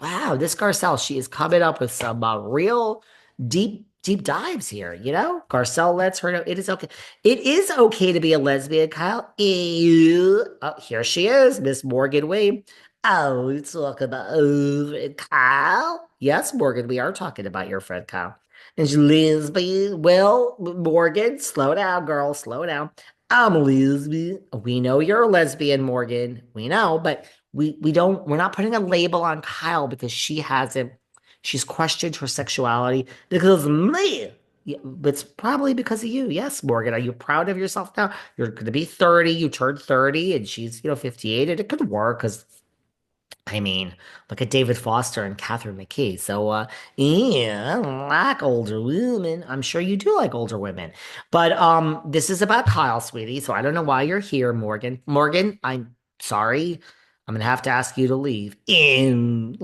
wow, this Garcelle, she is coming up with some real deep dives here. Garcelle lets her know it is okay. It is okay to be a lesbian, Kyle. Ew. Oh, here she is, Miss Morgan Wade. Oh, we talk about Kyle. Yes, Morgan, we are talking about your friend Kyle. And she lesbian. Well, Morgan, slow down, girl, slow down. I'm a lesbian. We know you're a lesbian, Morgan. We know, but we're not putting a label on Kyle because she's questioned her sexuality because of me. Yeah, it's probably because of you. Yes, Morgan. Are you proud of yourself now? You're going to be 30. You turned 30 and she's, 58. And it could work because, I mean, look at David Foster and Catherine McKee. So, yeah, I like older women. I'm sure you do like older women. But this is about Kyle, sweetie. So I don't know why you're here, Morgan. Morgan, I'm sorry. I'm gonna have to ask you to leave. Yeah.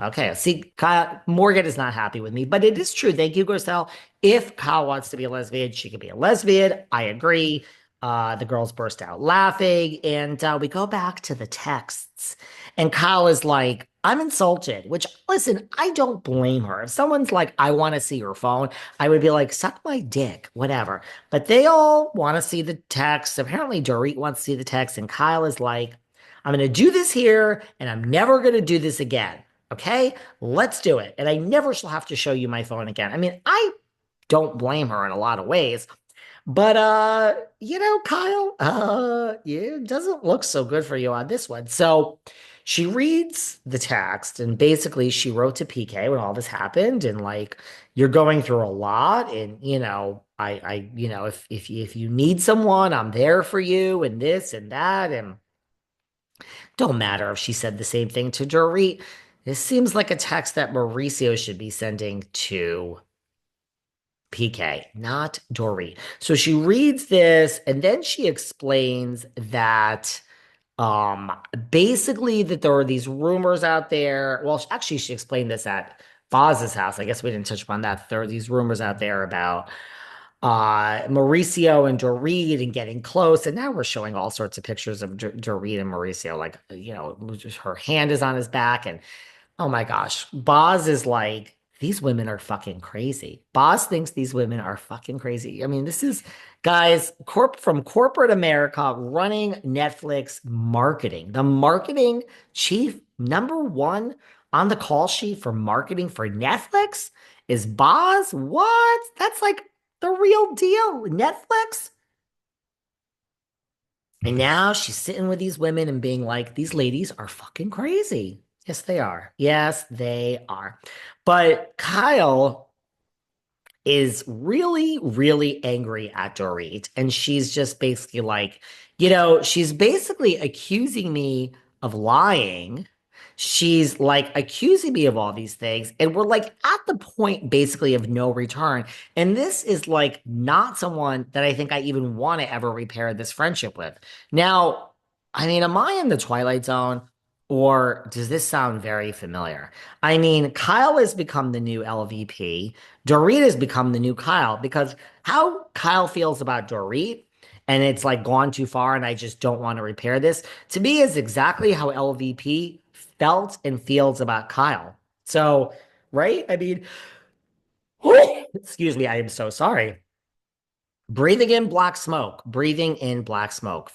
Okay. See, Kyle, Morgan is not happy with me, but it is true. Thank you, Garcelle. If Kyle wants to be a lesbian, she can be a lesbian. I agree. The girls burst out laughing, and we go back to the texts. And Kyle is like, I'm insulted, which, listen, I don't blame her. If someone's like, I want to see your phone, I would be like, suck my dick, whatever. But they all want to see the text. Apparently, Dorit wants to see the text, and Kyle is like, I'm going to do this here, and I'm never going to do this again. Okay, let's do it. And I never shall have to show you my phone again. I mean, I don't blame her in a lot of ways. But Kyle, yeah, it doesn't look so good for you on this one. So she reads the text and basically she wrote to PK when all this happened and like you're going through a lot and if you need someone, I'm there for you and this and that and don't matter if she said the same thing to Dorit. This seems like a text that Mauricio should be sending to PK, not Dorit. So she reads this and then she explains that um basically that there are these rumors out there. Well, actually she explained this at Foz's house. I guess we didn't touch upon that. There are these rumors out there about Mauricio and Dorit and getting close. And now we're showing all sorts of pictures of Dorit and Mauricio. Like, just her hand is on his back. And oh my gosh, Boz is like, these women are fucking crazy. Boz thinks these women are fucking crazy. I mean, this is guys from corporate America running Netflix marketing. The marketing chief, number one on the call sheet for marketing for Netflix is Boz. What? That's like the real deal. Netflix. And now she's sitting with these women and being like, these ladies are fucking crazy. Yes, they are. Yes, they are. But Kyle is really, really angry at Dorit. And she's just basically like, she's basically accusing me of lying. She's like accusing me of all these things. And we're like at the point basically of no return. And this is like not someone that I think I even want to ever repair this friendship with. Now, I mean, am I in the Twilight Zone? Or does this sound very familiar? I mean, Kyle has become the new LVP. Dorit has become the new Kyle because how Kyle feels about Dorit and it's like gone too far and I just don't want to repair this to me is exactly how LVP felt and feels about Kyle. So, right? I mean, excuse me, I am so sorry. Breathing in black smoke for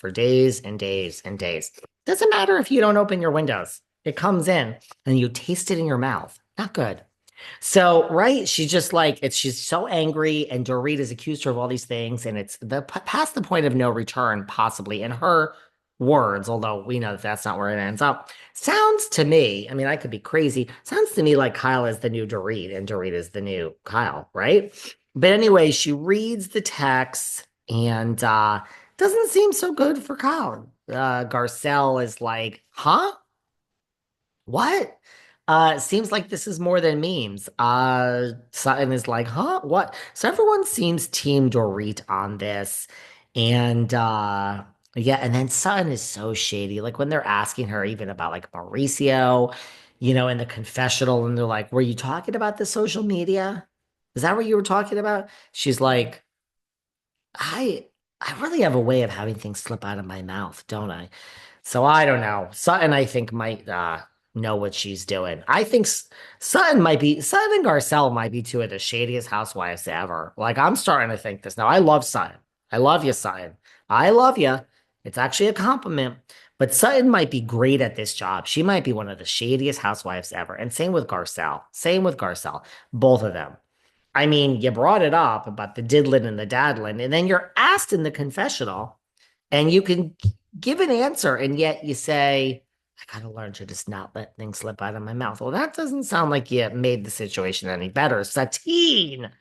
days and days and days. Doesn't matter if you don't open your windows. It comes in and you taste it in your mouth. Not good. So, right, she's just like she's so angry, and Dorit has accused her of all these things, and it's past the point of no return, possibly in her words, although we know that that's not where it ends up. Sounds to me, I mean, I could be crazy. Sounds to me like Kyle is the new Dorit, and Dorit is the new Kyle, right? But anyway, she reads the text and doesn't seem so good for Kyle. Garcelle is like, huh? What? Seems like this is more than memes. Sutton is like, huh? What? So everyone seems team Dorit on this. And yeah, and then Sutton is so shady. Like when they're asking her even about like Mauricio, in the confessional, and they're like, were you talking about the social media? Is that what you were talking about? She's like, I I really have a way of having things slip out of my mouth, don't I? So I don't know. Sutton, I think, might. know what she's doing. I think Sutton and Garcelle might be two of the shadiest housewives ever. Like I'm starting to think this now. I love Sutton. I love you, Sutton. I love you. It's actually a compliment. But Sutton might be great at this job. She might be one of the shadiest housewives ever. And same with Garcelle. Same with Garcelle. Both of them. I mean, you brought it up about the diddlin and the daddlin, and then you're asked in the confessional, and you can give an answer, and yet you say, I gotta learn to just not let things slip out of my mouth. Well, that doesn't sound like you made the situation any better. Satine,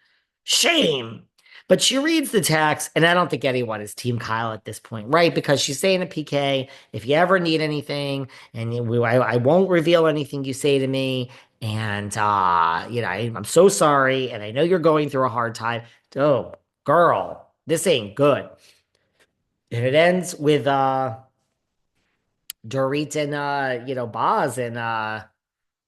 shame. But she reads the text, and I don't think anyone is Team Kyle at this point, right? Because she's saying to PK, if you ever need anything, and I won't reveal anything you say to me, and I'm so sorry, and I know you're going through a hard time. Oh, girl, this ain't good. And it ends with Dorit and Boz, and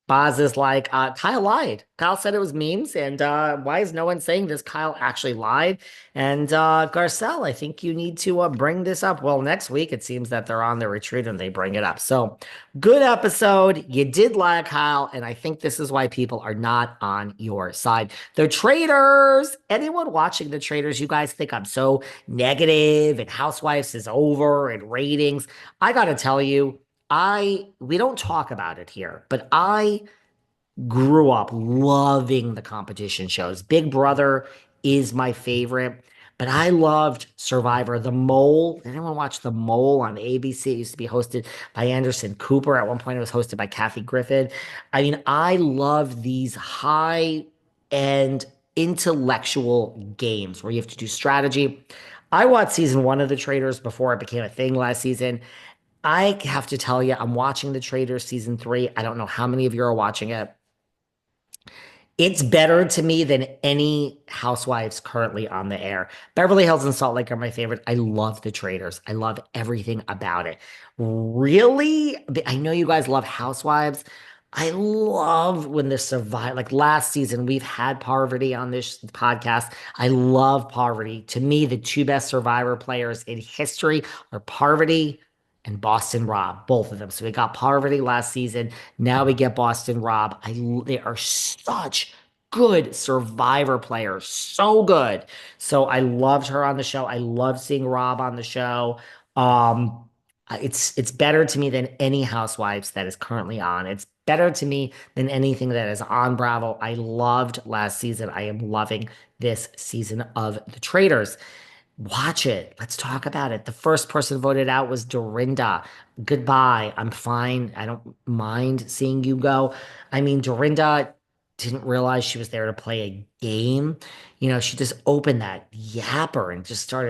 Boz is like, Kyle lied. Kyle said it was memes, and why is no one saying this? Kyle actually lied. And Garcelle, I think you need to bring this up. Well, next week it seems that they're on the retreat and they bring it up. So good episode. You did lie, Kyle, and I think this is why people are not on your side. The Traitors. Anyone watching the Traitors? You guys think I'm so negative and Housewives is over and ratings? I gotta tell you. We don't talk about it here, but I grew up loving the competition shows. Big Brother is my favorite, but I loved Survivor. The Mole. Did anyone watch The Mole on ABC? It used to be hosted by Anderson Cooper. At one point, it was hosted by Kathy Griffin. I mean, I love these high end intellectual games where you have to do strategy. I watched season one of The Traitors before it became a thing last season. I have to tell you, I'm watching The Traitors season three. I don't know how many of you are watching it. It's better to me than any Housewives currently on the air. Beverly Hills and Salt Lake are my favorite. I love The Traitors. I love everything about it. Really? I know you guys love Housewives. I love when the survive like last season we've had Parvati on this podcast. I love Parvati. To me, the two best Survivor players in history are Parvati and Boston Rob, both of them. So we got Parvati last season. Now we get Boston Rob. They are such good Survivor players, so good. So I loved her on the show. I love seeing Rob on the show. Um, it's better to me than any Housewives that is currently on. It's better to me than anything that is on Bravo. I loved last season. I am loving this season of The Traitors. Watch it. Let's talk about it. The first person voted out was Dorinda. Goodbye. I'm fine. I don't mind seeing you go. I mean, Dorinda didn't realize she was there to play a game. She just opened that yapper and just started